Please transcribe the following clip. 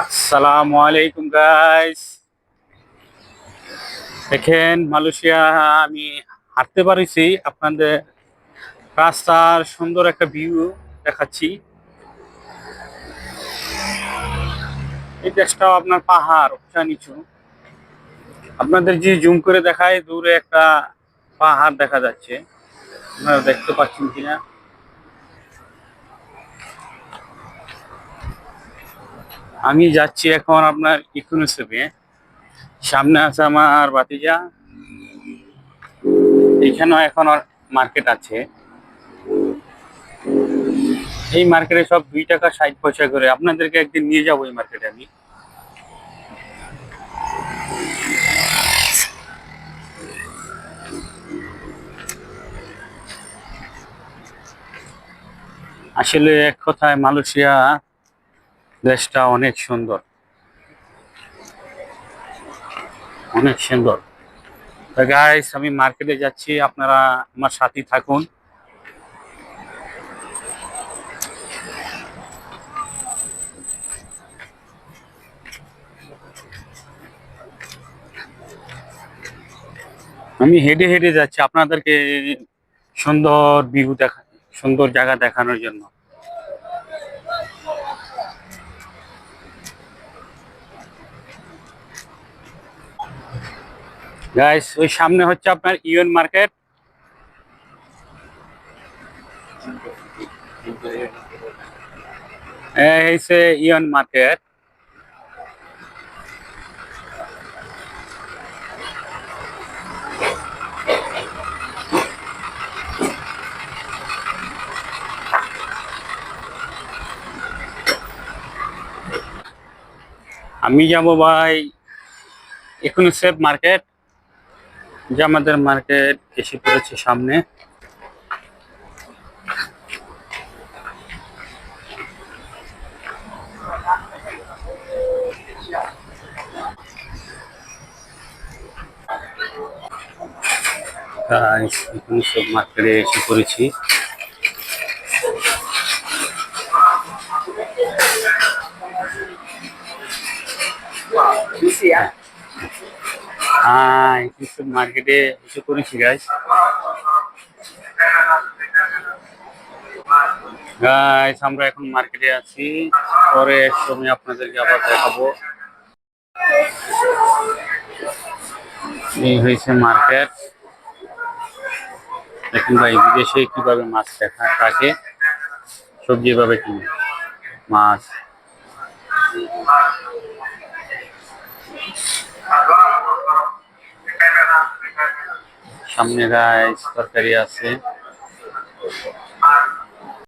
আসসালামু আলাইকুম গাইস। দেখেন মালয়েশিয়া আমি হাঁটতে পারিছি, আপনাদের রাস্তার সুন্দর একটা ভিউ দেখাচ্ছি। এই দেশটাও আপনার পাহাড় উঁচা নিচু, আপনাদের যে জুম করে দেখায় দূরে একটা পাহাড় দেখা যাচ্ছে, আপনারা দেখতে পাচ্ছেন কিনা। আমি যাচ্ছি এখন আপনার ইকোনমিক্সে, সামনে আছে আমার ভাতিজা, এখানেও এখন মার্কেট আছে। এই মার্কেটে সব 2 টাকা 60 পয়সা করে, আপনাদেরকে একদিন নিয়ে যাবো এই মার্কেটে। আমি আসলে এক কথায় মালয়েশিয়া দেশটা অনেক সুন্দর, অনেক সুন্দর। তো গাইস আমি মার্কেটে যাচ্ছি, আপনারা আমার সাথে থাকুন। আমি হেঁটে হেঁটে যাচ্ছি আপনাদেরকে সুন্দর ভিউ দেখা, সুন্দর জায়গা দেখানোর জন্য। গাইস ওই সামনে হচ্ছে আপনার ইউএন মার্কেট। এই হচ্ছে ইউএন মার্কেট। আমি যাবো ভাই ইকোনমিক্স মার্কেট, যে আমাদের মার্কেট এসে পড়েছে সামনে। ইকোনমিক্স মার্কেটে এসে পড়েছি। হ্যাঁ ইকোনমিক্স মার্কেটে এসে পড়েছি গাইস। গাইস আমরা এখন মার্কেটে আছি, পরে এক সময় আপনাদেরকে আবার দেখাবো। এই হয়েছে মার্কেট। দেখুন ভাই বিদেশে কিভাবে মাছ দেখা থাকে, সবজি এভাবে কিনে মাছ। সামনে গাইস তরকারি আছে।